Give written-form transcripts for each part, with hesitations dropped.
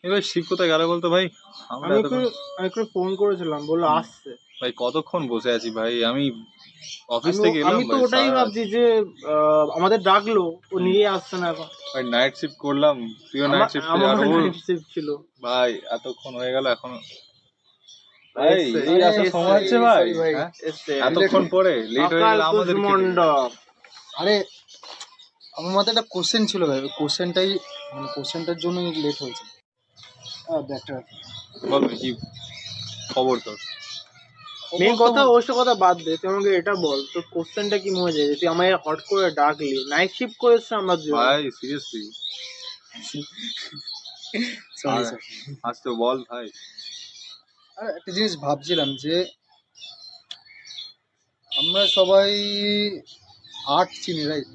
এবার শিব কোথায় গেল বলতো ভাই? আমরা আমি এতক্ষণ একটু ফোন করেছিলাম, বললো আসছে। ভাই কতক্ষণ বসে আছি ভাই, আমি অফিস থেকে এলাম আমি তো ভাই, ওটাই ভাবছি যে আমাদের ডাকলো, ও নিয়ে আসছে না এখন। ভাই নাইট শিফট করলাম, তুইও নাইট শিফট আর আমারও ওর নাইট শিফট ছিল ভাই এতক্ষণ হয়ে গেল এখনো ভাই এসছে, এই আসার সময় হচ্ছে ভাই। হ্যাঁ এসছে এতক্ষণ পরে লেট হয়ে অকাল গেল আমাদের কি? কুষ্মণ্ডপ। আরে আমার মাথায় একটা কোশ্চেন ছিল ভাই, ওই কোশ্চেনটার জন্যই লেট হয়েছে। ব্যাটার বল ভাই, কি খবর তোর? মেন কথা ওইসব কথা বাদ দে, তুই আমাকে এটা বল, তোর কোশ্চেনটা কি মনে যায় যে তুই আমায় হট করে ডাকলি, নাইট শিফট করেছে আমরা ভাই সিরিয়াসলি সরি। আজ তো বল ভাই। আর একটা জিনিস ভাবছিলাম যে আমরা সবাই আর্ট চিনি, রাইট?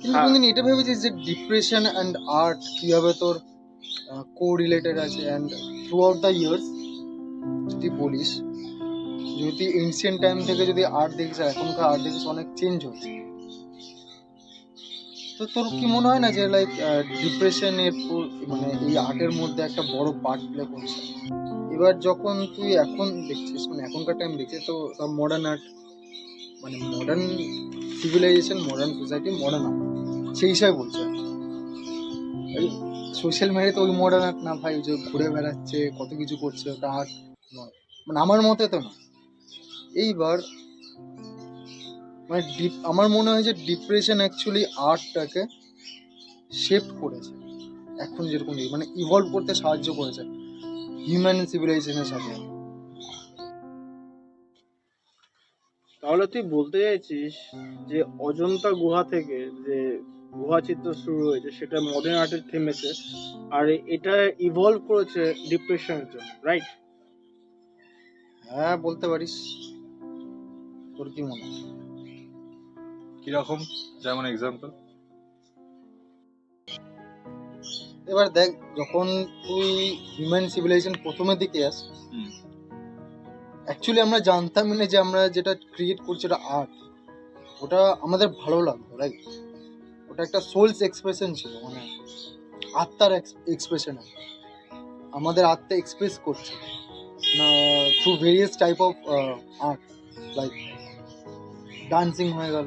কিন্তু কোনদিন এটা ভেবেছিস যে ডিপ্রেশন অ্যান্ড আর্ট কিভাবে তোর কো রিলেটেড আছে? And through out the years যদি বলিস, যদি এনশিয়েন্ট টাইম থেকে যদি আর্ট দেখিস আর এখনকার আর্ট দেখিস, অনেক চেঞ্জ হয়েছে। তো তোর কি মনে হয় না যে লাইক ডিপ্রেশনের মানে এই আর্টের মধ্যে একটা বড় পার্ট প্লে করছে? এবার যখন তুই এখন দেখছিস, মানে এখনকার টাইম দেখছিস, তো সব মডার্ন আর্ট, মানে modern civilization, modern society, modern art, সেই হিসাবে বলছে। সোশ্যাল মিডিয়াতে ওই মডার্ন আর্ট না ভাই, যে ঘুরে বেড়াচ্ছে, কত কিছু করছে, ওটা আর্ট নয়, মানে আমার মতে তো না। এইবার মানে আমার মনে হয় যে ডিপ্রেশন অ্যাকচুয়ালি আর্টটাকে শেপ করেছে, এখন যেরকম মানে ইভলভ করতে সাহায্য করেছে হিউম্যান সিভিলাইজেশনের সাথে। তাহলে তুই বলতে চাইছিস যে অজন্তা গুহা থেকে যে গুহা চিত্র শুরু হয়েছে সেটা মডার্ন আর্টের থেমেছে, আর এটা ইভলভ করেছে ডিপ্রেশনের জন্য, রাইট? হ্যাঁ, বলতে পারিস। তোর কি মনে হয়? কিরকম, যেমন এক্সাম্পল? এবার দেখ, যখন তুই হিউম্যান সিভিলাইজেশন প্রথমের দিকে আস, অ্যাকচুয়ালি আমরা জানতামই না যে আমরা যেটা ক্রিয়েট করছি ওটা আর্ট, ওটা আমাদের ভালো লাগতো, রাইট? ওটা একটা সোলস এক্সপ্রেশন ছিল, মানে আত্মার এক্সপ্রেশন, আমাদের আত্মা এক্সপ্রেস করছে না through various type of art, like dancing হয়ে গেল,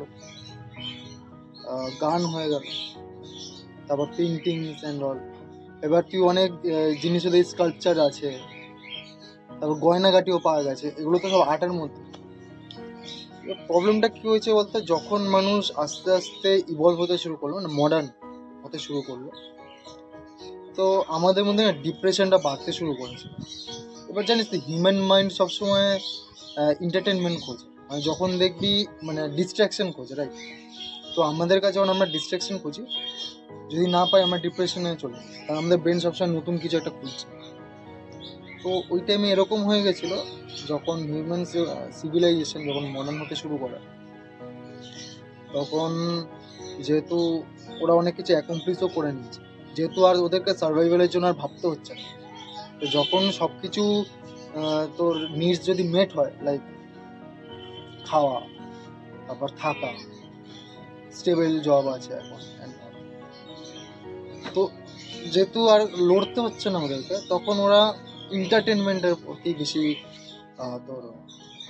গান হয়ে গেল, তারপর পেন্টিংস অ্যান্ড অল। এবার তুই অনেক জিনিস, ওদের স্কাল্পচার আছে, তারপর গয়নাগাটিও পাওয়া গেছে, এগুলো তো সব আর্টের মধ্যে। প্রবলেমটা কী হয়েছে বলতে, যখন মানুষ আস্তে আস্তে ইভলভ হতে শুরু করলো, মানে মডার্ন হতে শুরু করলো, তো আমাদের মধ্যে না ডিপ্রেশনটা বাড়তে শুরু করেছে। এবার জানিস তো, হিউম্যান মাইন্ড সবসময় এন্টারটেনমেন্ট খোঁজে, মানে যখন দেখবি মানে ডিস্ট্র্যাকশন খোঁজে, রাইট? তো আমাদের কাছে যখন আমরা ডিস্ট্র্যাকশন খুঁজি, যদি না পাই আমরা ডিপ্রেশনে চলে যাই, কারণ আমাদের ব্রেন সবসময় নতুন কিছু একটা খুঁজছে। তো ওই টাইমে এরকম হয়ে গেছিলো, যখন হিউম্যান সিভিলাইজেশন যখন মডার্ন হতে শুরু করে, তখন যেহেতু ওরা অনেক কিছু অ্যাকমপ্লিশও করে নিয়েছে, যেহেতু আর ওদেরকে সার্ভাইভালের জন্য আর ভাবতে হচ্ছে না, তো যখন সব কিছু তোর নিডস যদি মেট হয়, লাইক খাওয়া, তারপর থাকা, স্টেবল জব আছে এখন, তো যেহেতু আর লড়তে হচ্ছে না ওদেরকে, তখন ওরা এন্টারটেনমেন্টের প্রতি বেশি তোর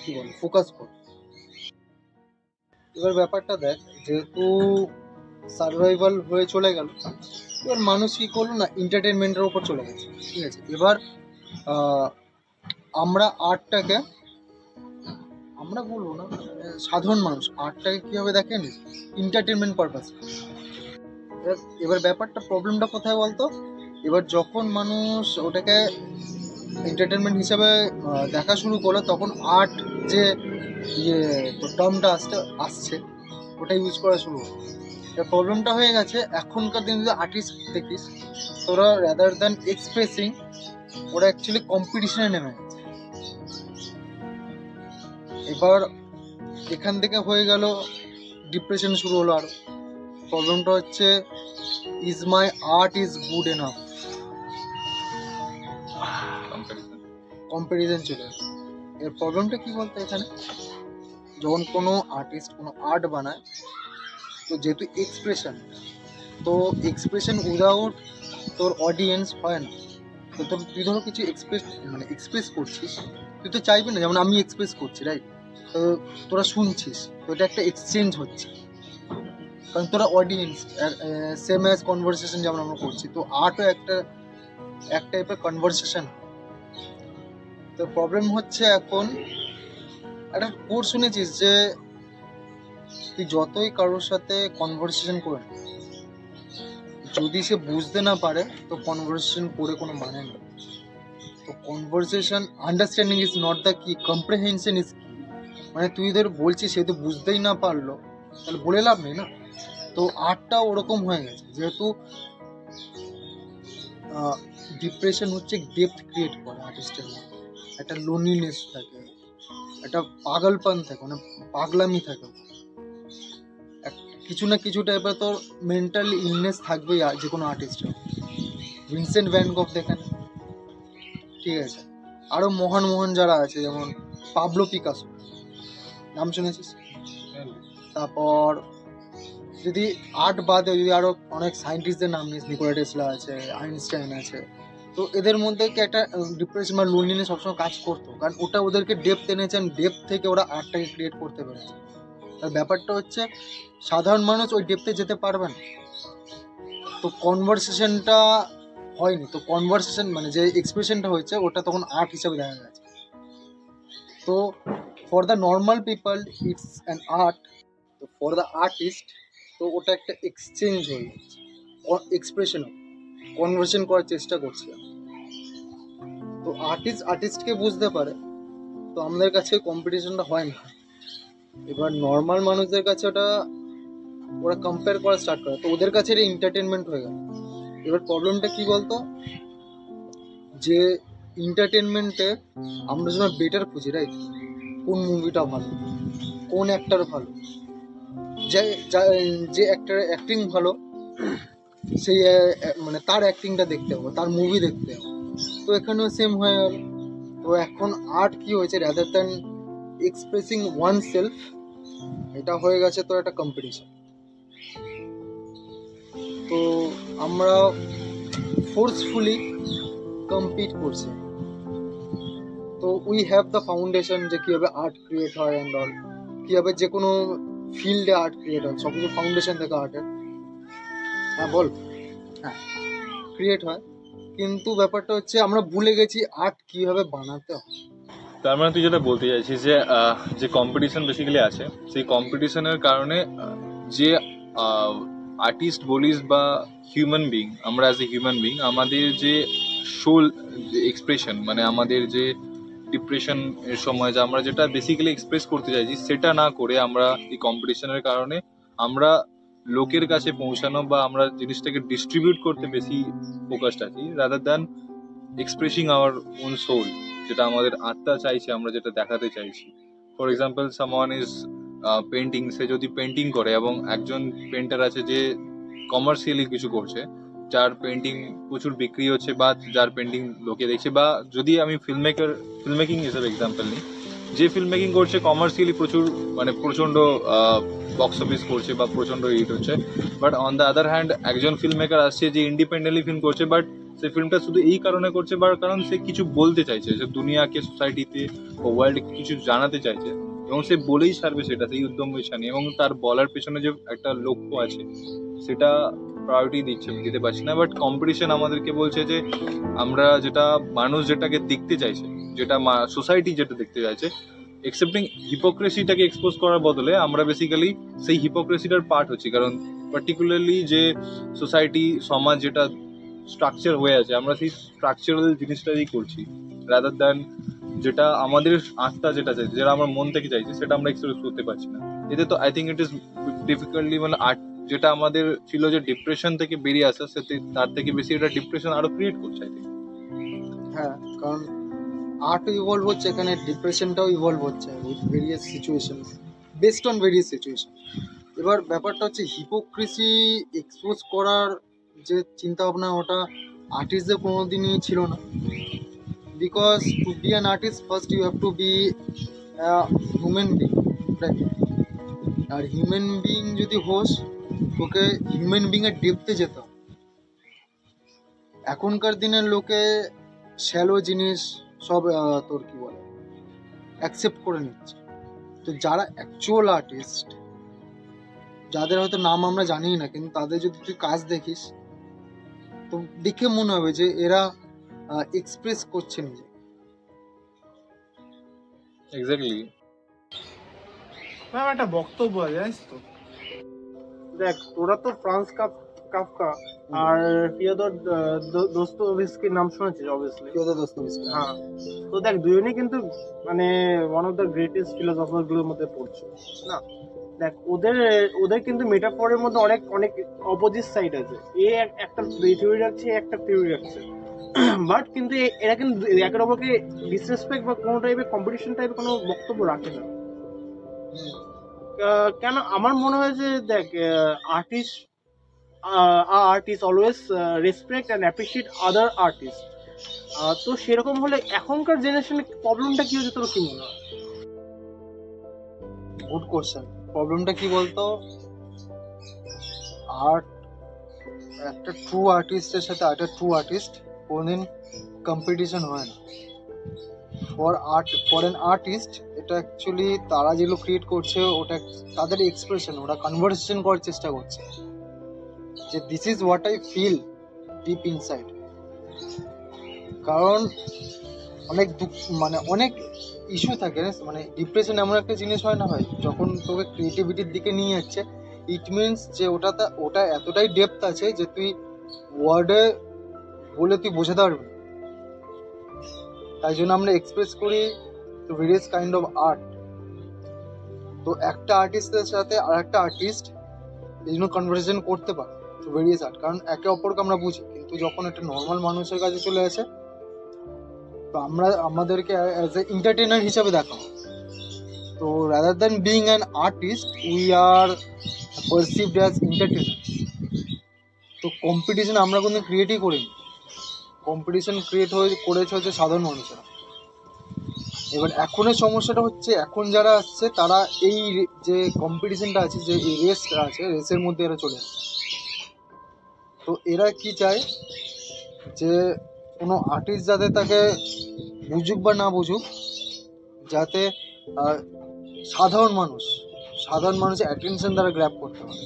কী বল ফোকাস করে। এবার ব্যাপারটা দেখ, যেহেতু সার্ভাইভাল হয়ে চলে গেল, এবার মানুষ কী করলো না, এন্টারটেনমেন্টের ওপর চলে গেছে, ঠিক আছে? এবার আমরা আর্টটাকে, আমরা বলবো না, সাধারণ মানুষ আর্টটাকে কীভাবে দেখেন, এন্টারটেনমেন্ট পারপাস। এবার ব্যাপারটা, প্রবলেমটা কোথায় বলতো, এবার যখন মানুষ ওটাকে এন্টারটেনমেন্ট হিসাবে দেখা শুরু করলো, তখন আর্ট যে টার্মটা আসছে ওটা ইউজ করা শুরু হলো। প্রবলেমটা হয়ে গেছে, এখনকার দিনে যদি আর্টিস্ট দেখিস, তোরা রাদার দ্যান এক্সপ্রেসিং, ওরা অ্যাকচুয়ালি কম্পিটিশনে নেমে গেছে। এবার এখান থেকে হয়ে গেল ডিপ্রেশন শুরু হলো। আর প্রবলেমটা হচ্ছে, is my art is good enough, comparison চলে আসে। এর প্রবলেমটা কি বলতো, এখানে যখন কোনো আর্টিস্ট কোনো আর্ট বানায়, তো যেহেতু এক্সপ্রেশন, তো এক্সপ্রেশন উইদাউট তোর অডিয়েন্স হয় না, তো তুই ধরো কিছু এক্সপ্রেস করছিস, তুই তো চাইবি না যেমন আমি এক্সপ্রেস করছি, রাইট? তো তোরা শুনছিস, তো এটা একটা এক্সচেঞ্জ হচ্ছে, কারণ তোরা অডিয়েন্স, সেম অ্যাজ কনভারসেশন যেমন আমরা করছি, তো আর্টও এক টাইপের কনভারসেশন। তো প্রবলেম হচ্ছে এখন একটা কোর্স শুনেছিস যে তুই যতই কারোর সাথে কনভারসেশন করে নে, যদি সে বুঝতে না পারে তো কনভারসেশন করে কোনো মানে নেই। তো conversation understanding is not the কি, কম্প্রিহেনশন ইজ কি। মানে তুই ধর বলছিস সে তো বুঝতেই না পারলো, তাহলে বলে লাভ নেই না। তো আর্টটা ওরকম হয়ে গেছে, যেহেতু ডিপ্রেশন হচ্ছে ডেপথ ক্রিয়েট করে আর্টিস্টের মধ্যে, একটা লোনলিনেস থাকে, একটা পাগলপান থাকে, মানে পাগলামি থাকে, কিছু না কিছু টাইপের তোর মেন্টাল ইলনেস থাকবেই যে কোনো আর্টিস্টের। ভিনসেন্ট ভ্যান গঘ দেখেন, ঠিক আছে, আরো মহান মহান যারা আছে যেমন পাবলো পিকাসো, নাম শুনেছিস? তারপর যদি আর্ট বাদে যদি আরো অনেক সায়েন্টিস্টদের নাম নিস, নিকোলা টেসলা আছে, আইনস্টাইন আছে, তো এদের মধ্যে কি একটা ডিপ্রেশন বা লোনলিনেস সবসময় কাজ করতো, কারণ ওটা ওদেরকে ডেপথ এনেছেন, ডেপথ থেকে ওরা আর্টটাকে ক্রিয়েট করতে পেরেছে। আর ব্যাপারটা হচ্ছে সাধারণ মানুষ ওই ডেপথে যেতে পারবে না, তো কনভারসেশনটা হয়নি, তো কনভারসেশন মানে যে এক্সপ্রেশনটা হয়েছে ওটা তখন আর্ট হিসাবে দেখা গেছে। তো for the normal people it's an art, তো ফর দ্য আর্টিস্ট তো ওটা একটা এক্সচেঞ্জ হয়ে যাচ্ছে, এক্সপ্রেশন, কনভারসেশন করার চেষ্টা করছে। তো আর্টিস্টকে বুঝতে পারে, তো আমাদের কাছে কম্পিটিশনটা হয় না। এবার নর্মাল মানুষদের কাছে ওরা কম্পেয়ার করা স্টার্ট করে, তো ওদের কাছে এটা এন্টারটেনমেন্ট হয়ে গেল। এবার প্রবলেমটা কি বলতো, যে এন্টারটেনমেন্টে আমরা যখন বেটার খুঁজি, রাইট, কোন মুভিটা ভালো, কোন অ্যাক্টর ভালো, যে অ্যাক্টরের অ্যাক্টিং ভালো সেই মানে তার অ্যাক্টিংটা দেখতে হবে, তার মুভি দেখতে হবে। তো এখানেও সেম হয়ে গেল। তো এখন আর্ট কি হয়েছে, rather than expressing one self, এটা হয়ে গেছে তো একটা কম্পিটিশন। তো আমরা ফোর্সফুলি কম্পিট করছি। তো উই হ্যাভ দ্য ফাউন্ডেশন যে কীভাবে আর্ট ক্রিয়েট হয় অ্যান্ড অল, কীভাবে যে কোনো ফিল্ডে আর্ট ক্রিয়েট হয়, সব কিছু ফাউন্ডেশন থেকে আর্টের। হ্যাঁ বল। হ্যাঁ, ক্রিয়েট হয়, কিন্তু ব্যাপারটা হচ্ছে আমরা ভুলে গেছি আর্ট কীভাবে বানাতে হয়। তার মানে তুই যেটা বলতে চাইছিস যে যে কম্পিটিশন বেসিক্যালি আছে, সেই কম্পিটিশনের কারণে যে আর্টিস্ট বলিস বা হিউম্যান বিং, আমরা অ্যাজ এ হিউম্যান বিং আমাদের যে সোল যে এক্সপ্রেশন, মানে আমাদের যে ডিপ্রেশন এর সময় যে আমরা যেটা বেসিক্যালি এক্সপ্রেস করতে চাইছি সেটা না করে আমরা এই কম্পিটিশনের কারণে আমরা লোকের কাছে পৌঁছানো বা আমরা জিনিসটাকে ডিস্ট্রিবিউট করতে বেশি ফোকাসড আছি, rather than expressing our own soul, যেটা আমাদের আত্মা চাইছে, আমরা যেটা দেখাতে চাইছি। For example, someone is painting, সে যদি পেন্টিং করে এবং একজন পেন্টার আছে যে কমার্শিয়ালি কিছু করছে, যার পেন্টিং প্রচুর বিক্রি হচ্ছে বা যার পেন্টিং লোকে দেখছে, বা যদি আমি ফিল্ম মেকিং হিসেবে এক্সাম্পল নিই, যে ফিল্ম মেকিং করছে কমার্শিয়ালি প্রচুর মানে প্রচণ্ড বক্স অফিস করছে বা প্রচণ্ড হিট হচ্ছে, but on the other hand একজন ফিল্ম মেকার আসছে যে ইন্ডিপেন্ডেন্টলি ফিল্ম করছে, বাট সে ফিল্মটা শুধু এই কারণে করছে কারণ সে কিছু বলতে চাইছে, যে দুনিয়াকে, সোসাইটিতে ও ওয়ার্ল্ডকে কিছু জানাতে চাইছে, এবং সে বলেই ছাড়বে সেটা, সেই উদ্যম ইচ্ছা নিয়ে, এবং তার বলার পেছনে যে একটা লক্ষ্য আছে সেটা প্রায়োরিটি দিতে পারছি না। বাট কম্পিটিশন আমাদেরকে বলছে যে আমরা যেটা মানুষ যেটাকে দেখতে চাইছে, যেটা সোসাইটি যেটা দেখতে চাইছে, একসেপ্টিং হিপোক্রেসিটাকে এক্সপোজ করার বদলে আমরা বেসিক্যালি সেই হিপোক্রেসিটার পার্ট হচ্ছি। কারণ পার্টিকুলারলি যে সোসাইটি, সমাজ যেটা স্ট্রাকচার হয়ে আছে, আমরা সেই স্ট্রাকচারাল জিনিসটাই করছি, রাদার দ্যান যেটা আমাদের আত্মা যেটা চাইছে, যেটা আমার মন থেকে চাইছে, সেটা আমরা এক্সপ্রেস করতে পারছি না। এতে তো I think it is difficultly, মানে আর্ট যেটা আমাদের ছিল যে ডিপ্রেশন থেকে বেরিয়ে আসা, তার থেকে বেশি এটা ডিপ্রেশন আরো ক্রিয়েট করছে আই থিঙ্ক। হ্যাঁ, কারণ আর্টও ইভলভ হচ্ছে, এখানে ডিপ্রেশনটাও ইভলভ হচ্ছে with various situation, based on various situation. এবার ব্যাপারটা হচ্ছে হিপোক্রেসি এক্সপোজ করার যে চিন্তা ভাবনা, ওটা আর্টিস্টদের কোনোদিনই ছিল না। Because to be an artist first you have to be human being, right? আর হিউম্যান বিং যদি হোস, তোকে হিউম্যান বিংয়ের ডেপথে যেতে হবে। এখনকার দিনের লোকে শ্যালো জিনিস সব তোর কি বলে অ্যাকসেপ্ট করে নিচ্ছে। তো যারা অ্যাকচুয়াল আর্টিস্ট, যাদের হয়তো নাম আমরা জানি না, কিন্তু তাদের যদি তুই কাজ দেখিস তো দেখে মনে হবে যে এরা এক্সপ্রেস করছে নিজে। এক্স্যাক্টলি। একটা বক্তব্য আছে জানিস তো, দেখ ওরা তো ফ্রান্স কাফকা আর ফিওদর দোস্তোয়েভস্কির নাম শুনেছিস অবভিয়াসলি। Fyodor Dostoevsky. হ্যাঁ, তো দেখ দুজনেই কিন্তু মানে one of the greatest philosopher গুলোর মধ্যে পড়ছে না। দেখ ওদের কিন্তু মেটাফরের মধ্যে অনেক অনেক অপোজিট সাইড আছে। একটা থিওরি রাখছে, একটা থিওরি রাখছে, বাট কিন্তু এরা কিন্তু একে অপরকে ডিসরেসপেক্ট বা কোনো টাইপের কম্পিটিশন টাইপের কোনো বক্তব্য রাখে না। কেন আমার মনে হয় যে দেখ artist always respect and appreciate other artist. তো সেরকম হলে এখনকার জেনারেশনে প্রবলেমটা কি হচ্ছে তোর কি মনে হয়? Good question. প্রবলেমটা কি বলতো, আর্ট একটা ট্রু আর্টিস্টের সাথে একটা ট্রু আর্টিস্ট কোনদিন কম্পিটিশন হয় না। ফর অ্যান আর্টিস্ট এটা অ্যাকচুয়ালি তারা যেগুলো ক্রিয়েট করছে ওটা তাদের এক্সপ্রেশন, ওরা কনভারসেশন করার চেষ্টা করছে যে this is what I feel deep inside. কারণ অনেক মানে অনেক ইস্যু থাকে, মানে ডিপ্রেশন এমন একটা জিনিস হয় না ভাই, যখন তোকে ক্রিয়েটিভিটির দিকে নিয়ে যাচ্ছে ইট মিনস যে ওটা এতটাই ডেপথ আছে যে তুই ওয়ার্ডে বলে তুই বোঝাতে পারবি না। তাই জন্য আমরা এক্সপ্রেস করি ভেরিয়াস কাইন্ড অফ আর্ট। তো একটা আর্টিস্টের সাথে আর একটা আর্টিস্ট এই জন্য কনভারসেশন করতে পারে ভেরিয়াস আর্ট, কারণ একে অপরকে আমরা বুঝি। কিন্তু যখন একটা নর্মাল মানুষের কাছে চলে আসে তো আমাদেরকে অ্যাজ এ এন্টারটেইনার হিসাবে দেখা হয়। তো rather than being an artist we are perceived as entertainer. তো কম্পিটিশন আমরা কোনো ক্রিয়েটই করিনি, কম্পিটিশন করেছে হচ্ছে সাধারণ মানুষেরা। এবার এখনের সমস্যাটা হচ্ছে এখন যারা আসছে তারা এই যে কম্পিটিশনটা আছে, যে রেসটা আছে, রেসের মধ্যে এরা চলে আসছে। তো এরা কি চায় যে কোনো আর্টিস্ট যাতে তাকে বুঝুক বা না বুঝুক, যাতে সাধারণ মানুষের অ্যাটেনশন দ্বারা গ্র্যাব করতে পারে,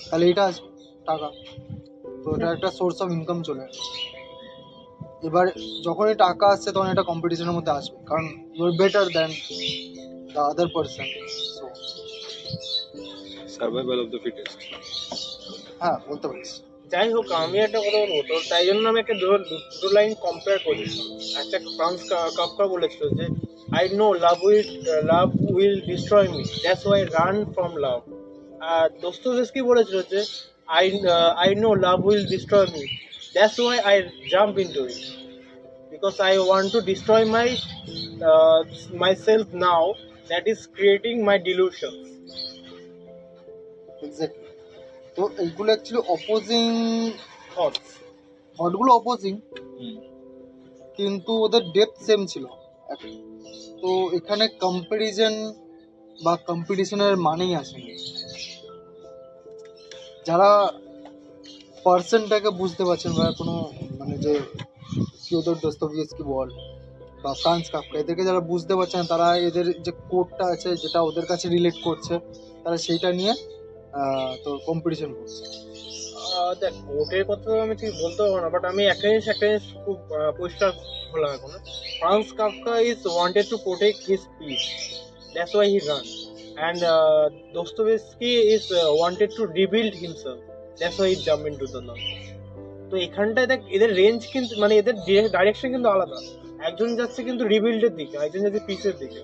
তাহলে এটা আসবে টাকা। তো এটা একটা সোর্স অফ ইনকাম চলে আসে। এবার যখনই টাকা আসছে তখন এটা কম্পিটিশনের মধ্যে আসবে, কারণ you are better than the other person. So survival of the fittest. হ্যাঁ, বলতে পারিস। যাই হোক, আমি একটা কথা বলবো তো, তাই জন্য আমি একটা দুটো লাইন কম্পেয়ার করেছি। একটা ফ্রান্স কাফকা বলেছিল যে I know love will destroy me, that's why run from love. আর দোস্তোয়েভস্কি বলেছিল যে I know love will destroy me, that's why I jump into it, because I want to destroy myself now, that is creating my delusions. Exactly. তো এইগুলো actually opposing থটগুলো opposing, কিন্তু ওদের depth same ছিল। তো এখানে comparison বা কম্পিটিশনের মানেই আসেনি। যারা পার্সনটাকে বুঝতে পারছেন বা কোনো মানে যে ফিওদর দস্তয়েভস্কি বল বা ফ্রান্স কাফকা, এদেরকে যারা বুঝতে পারছেন তারা এদের যে কোডটা আছে যেটা ওদের কাছে রিলেট করছে তারা সেইটা নিয়ে তো কম্পিটিশন করছে। দেখ ওটের কথা তো আমি ঠিক বলতে পারবো না, বাট আমি একটা জিনিস খুব পরিষ্কার হলাম এখন। Franz Kafka is wanted to protect his peace, that's why he ran, and Dostoevsky is wanted to rebuild himself, that's why he jump into the love. তো এখানটায় দেখ এদের রেঞ্জ কিন্তু মানে এদের ডাইরেকশন কিন্তু আলাদা। একজন যাচ্ছে কিন্তু রিবিল্ডের দিকে, একজন যাচ্ছে পিসের দিকে।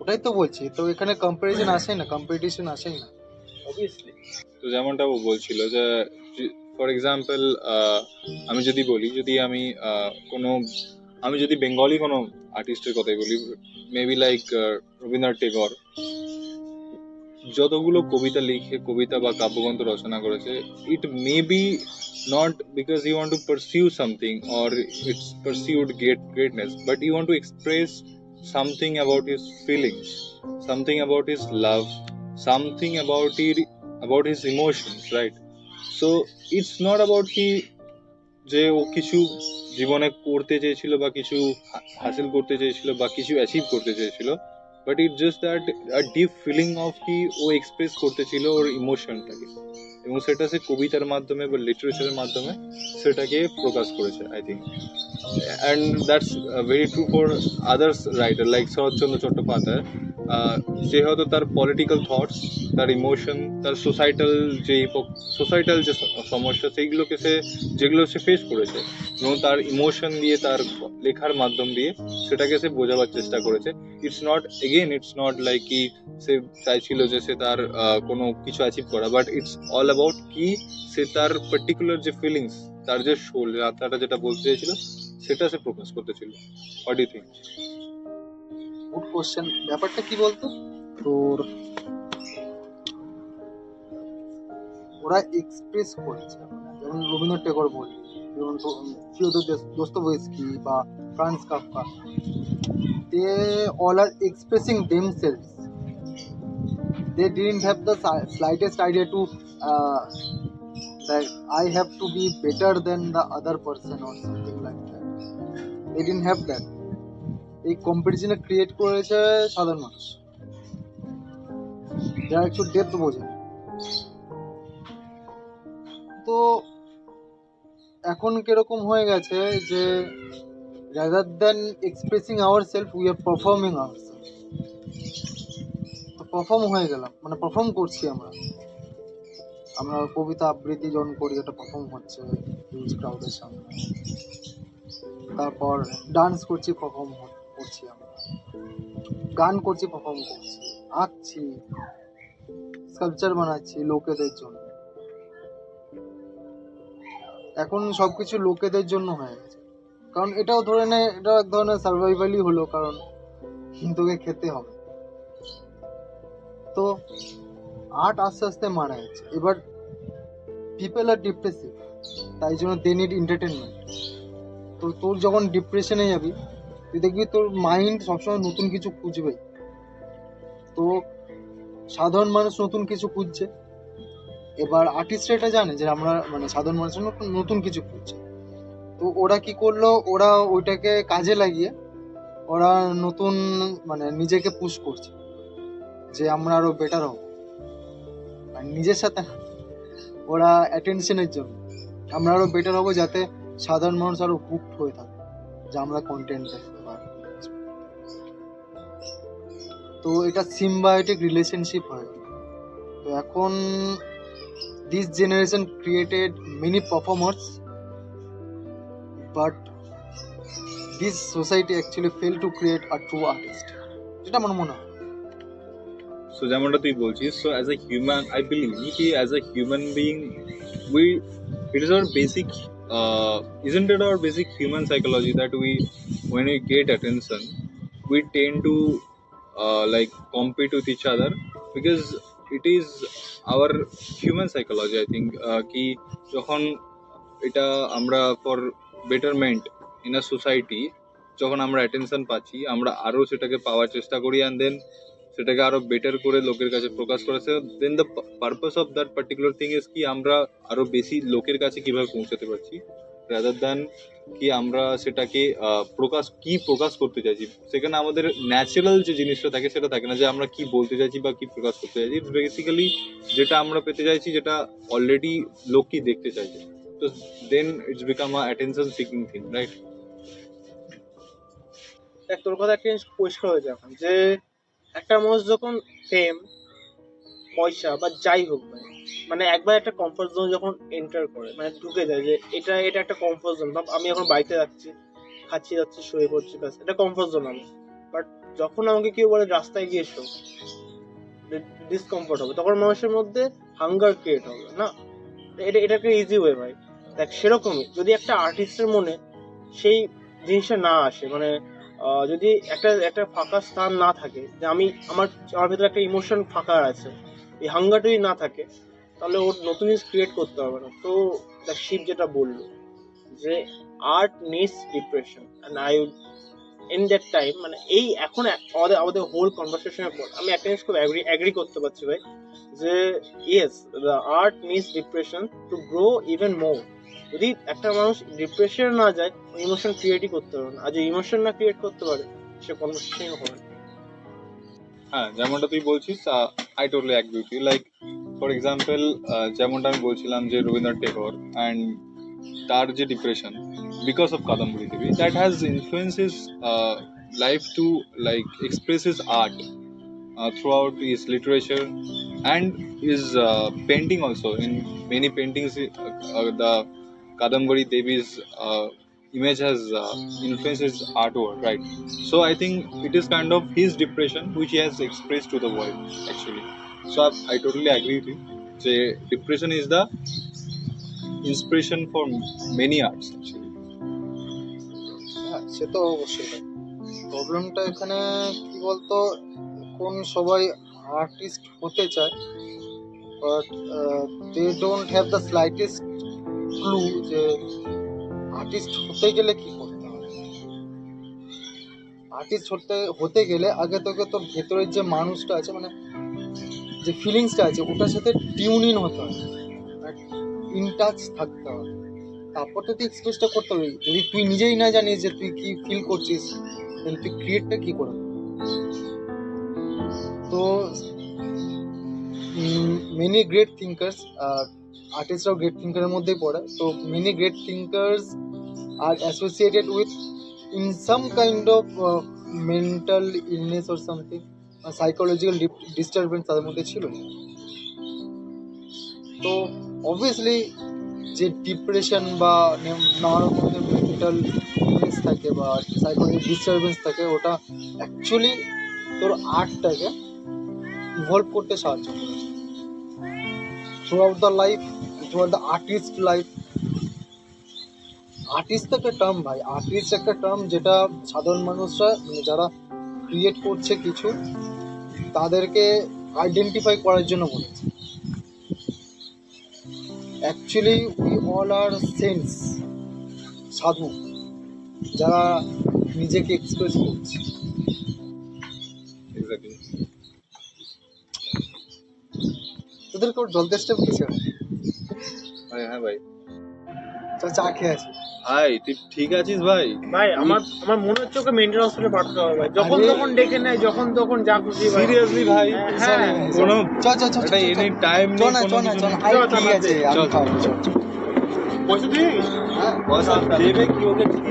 ওটাই তো বলছি, তো এখানে কম্পারিজন আসেই না, কম্পিটিশন আসেই না অবভিয়াসলি। তো যেমনটা ও বলছিল যে ফর এক্সাম্পল আমি যদি বলি, আমি যদি বেঙ্গলি কোনো আর্টিস্টের কথাই বলি, মেবি লাইক রবীন্দ্রনাথ টেগর, যতগুলো কবিতা বা কাব্যগ্রন্থ রচনা করেছে, it may be not because you want to pursue something or it's pursued greatness, but you want to express something about his feelings, something about his love, something about his emotions, right? So it's not about যে ও কিছু জীবনে করতে চেয়েছিল বা কিছু হাসিল করতে চেয়েছিল বা কিছু অ্যাচিভ করতে চেয়েছিল, but it just that deep feeling of কি ও এক্সপ্রেস করতেছিল ওর ইমোশনটাকে, এবং সেটা সে কবিতার মাধ্যমে বা লিটারেচারের মাধ্যমে সেটাকে প্রকাশ করেছে I think. And that's very true for others writer like Saratchandra Chattopadhyay. সে হয়তো তার পলিটিক্যাল থটস, তার ইমোশন, তার সোসাইটাল যে সমস্যা সেইগুলোকে যেগুলো সে ফেস করেছে, এবং তার ইমোশন দিয়ে তার লেখার মাধ্যম দিয়ে সেটাকে সে বোঝাবার চেষ্টা করেছে। ইটস নট লাইক কি সে চাইছিল যে সে তার কোনো কিছু অ্যাচিভ করা, বাট ইটস অল অ্যাবাউট কি সে তার পার্টিকুলার যে ফিলিংস, তার যে সোল, আত্মাটা যেটা বলতে চাইছিল সেটা সে প্রকাশ করতেছিল। What do you think? Good question. ব্যাপারটা কি বলতো, তোর ওরা এক্সপ্রেস করেছে, যেমন রবীন্দ্রনাথ ঠাকুর বললি, যেমন ফিওদর দোস্তোয়েভস্কি বা Franz Kafka, they all are expressing themselves. They didn't have the slightest idea to that I have to be better than the other person or something like that. They didn't have that. এই কম্পিটিশনে create করেছে সাধারণ মানুষ, যারা একটু depth বোঝে। তো এখন কিরকম হয়ে গেছে যে rather than expressing ourselves we are performing ourselves. তো পারফর্ম হয়ে গেলাম, মানে পারফর্ম করছি আমরা কবিতা আবৃত্তি যখন করি ওটা পারফর্ম হচ্ছে হিউজ ক্রাউডের সামনে, তারপর ডান্স করছি পারফর্ম করছি, আমরা গান করছি পারফর্ম করছি, আঁকছি, স্কাল্পচার বানাচ্ছি লোকেদের জন্য। এখন সবকিছু লোকেদের জন্য হয়ে গেছে, কারণ এটাও ধরে নে এটা এক ধরনের সার্ভাইভালই হলো, কারণ তোকে খেতে হবে। তো আর্ট আস্তে আস্তে মারা যাচ্ছে। এবার পিপল আর ডিপ্রেসিভ, তাই জন্য দে নিড এন্টারটেনমেন্ট। তো তোর যখন ডিপ্রেশনে যাবি তুই দেখবি তোর মাইন্ড সবসময় নতুন কিছু খুঁজবে। তো সাধারণ মানুষ নতুন কিছু খুঁজছে, এবার আর্টিস্টরা এটা জানে যে আমরা মানে সাধারণ মানুষের নতুন কিছু খুঁজছে। তো ওরা কি করলো, ওরা ওইটাকে কাজে লাগিয়ে ওরা নতুন মানে নিজেকে পুশ করছে যে আমরা আরো বেটার হব, আর নিজের সাথে ওরা অ্যাটেনশনের জন্য আমরা আরো বেটার হবো, যাতে সাধারণ মানুষ আরো হুকড হয়ে থাকে যে আমরা কন্টেন্ট দেখতে পারি। তো এটা সিম্বায়োটিক রিলেশনশিপ হয়। তো এখন this generation created many performers, but this society actually fail to create a true artist, যেটা আমার মনে হয়। সো যেমনটা তুই বলছিস, so as a human I believe কি as a human being it is our basic isn't it our basic human psychology that when we get attention we tend to like compete with each other, because it is our human psychology I think কি যখন এটা আমরা for betterment in a society যখন আমরা attention পাচ্ছি আমরা আরও সেটাকে পাওয়ার চেষ্টা করি, অ্যান্ড দেন সেটাকে আরো বেটার করে লোকের কাছে প্রকাশ করেছে। Then the purpose of that particular thing is কি আমরা আরো বেশি লোকের কাছে কিভাবে পৌঁছাতে পারছি, রাদার দ্যান কি আমরা সেটাকে প্রকাশ করতে চাইছি। সেখানে আমাদের ন্যাচারাল যে জিনিসটা থাকে সেটা থাকে না, যে আমরা কি বলতে চাইছি বা কি প্রকাশ করতে চাইছি। ইটস বেসিক্যালি যেটা আমরা পেতে চাইছি, যেটা অলরেডি লোক কি দেখতে চাইছে। তো then it's become a attention seeking thing, right? দেখ, তোর কথা একটা জিনিস পরিষ্কার হয়ে যায় এখন, যে একটা মানুষ যখন ফেম, পয়সা বা যাই হোক মানে একবার একটা কমফোর্ট জোন যখন এন্টার করে, মানে ঢুকে যায় যে এটা একটা কমফোর্ট জোন। আমি এখন বাড়িতে যাচ্ছি, খাচ্ছি যাচ্ছি শুয়ে পড়ছি, ব্যাস এটা কমফোর্ট জোন আমার। বাট যখন আমাকে কেউ বলে রাস্তায় গিয়ে এসো, ডিসকমফোর্ট হবে, তখন মানুষের মধ্যে হাঙ্গার ক্রিয়েট হবে না। এটা একটা ইজি ওয়ে ভাই। দেখ, সেরকমই যদি একটা আর্টিস্টের মনে সেই জিনিসটা না আসে, মানে যদি একটা ফাঁকা স্থান না থাকে, যে আমার ভেতরে একটা ইমোশন ফাঁকা আছে, এই হাঙ্গার যদি না থাকে, তাহলে ওর নতুন জিনিস ক্রিয়েট করতে হবে না। তো দেখ, শিব যেটা বললো যে art needs depression, and I in that time, মানে এই এখন আমাদের হোল কনভারসেশনের পর আমি একটা জিনিস খুব অ্যাগ্রি করতে পারছি ভাই, যে yes, the art needs depression to grow even more. যদি একটা মানুষ ডিপ্রেশন না যায়, ইমোশন ক্রিয়েটই করতে পারবে না। আর যে ইমোশন না ক্রিয়েট করতে পারে, সে কনভারসেশন হবে না। হ্যাঁ, যেমনটা তুই বলছিস, I totally agree with you. Like for example, যেমনটা আমি বলছিলাম যে রবীন্দ্রনাথ টেগোর অ্যান্ড তার যে depression because of Kadambari Devi, that has influence his life to like express his art throughout his literature and his painting also. In many paintings, the Kadambari Devi's image has influenced his artwork, right? So I think it is kind of his depression which he has expressed to the world actually. So I totally agree with you. So depression is the inspiration for many arts actually. হ্যাঁ, সে তো অবশ্যই। প্রবলেমটা এখানে কি বলতো, এখন সবাই artist হতে চায়, but they don't have the slightest clue যে আর্টিস্ট হতে গেলে কি করতে হবে। আর্টিস্ট হতে গেলে আগে তোকে তোর ভেতরের যে মানুষটা আছে, মানে যে ফিলিংসটা আছে, ওটার সাথে টিউন ইন হতে হবে, ইন টাচ থাকতে হবে, তারপর তো তুই এক্সপ্রেসটা করতে হবে। যদি তুই নিজেই না জানিস যে তুই কি ফিল করছিস, তাহলে তুই ক্রিয়েটটা কি করবি? তো মেনি গ্রেট থিঙ্কার্স, আর্টিস্টরাও গ্রেট থিঙ্কারের মধ্যেই পড়ে। তো many great thinkers R associated with in some kind of mental illness or something, psychological disturbance তাদের মধ্যে ছিল। তো অবভিয়াসলি যে ডিপ্রেশন বা নানা রকমের মেন্টাল ইলনেস থাকে বা সাইকোলজিক্যাল ডিস্টারবেন্স থাকে, ওটা অ্যাকচুয়ালি তোর আর্টটাকে ইভলভ করতে সাহায্য করে through out the life, through out the artist life. Artist একটা টার্ম ভাই, আর্টিস্ট একটা টার্ম যেটা সাধারণ মানুষরা, মানে যারা ক্রিয়েট করছে কিছু, তাদেরকে আইডেন্টিফাই করার জন্য বলেছে। Actually we all are saints, সাধু, যারা নিজেকে এক্সপ্রেস করছে। Exactly. তোদের কেউ জল তেষ্টা পেয়েছে? হ্যাঁ ভাই। চা খেয়ে আছি। ভাই তুই ঠিক আছিস ভাই? ভাই আমার মনে হচ্ছে ওকে মেন্টাল হসপিটালে পাঠাতে হবে ভাই। যখন আরে- তখন ডেকে নেয়, যখন তখন যা খুশি ভাই। সিরিয়াসলি ভাই? হ্যাঁ। কোনো এটা এনি টাইম নেই, কোনো কিছু নেই। চল, ঠিক আছে, আমি চল। খাবো। পয়সা দিয়ে হ্যাঁ, বস দেবে কি ওকে? ঠিক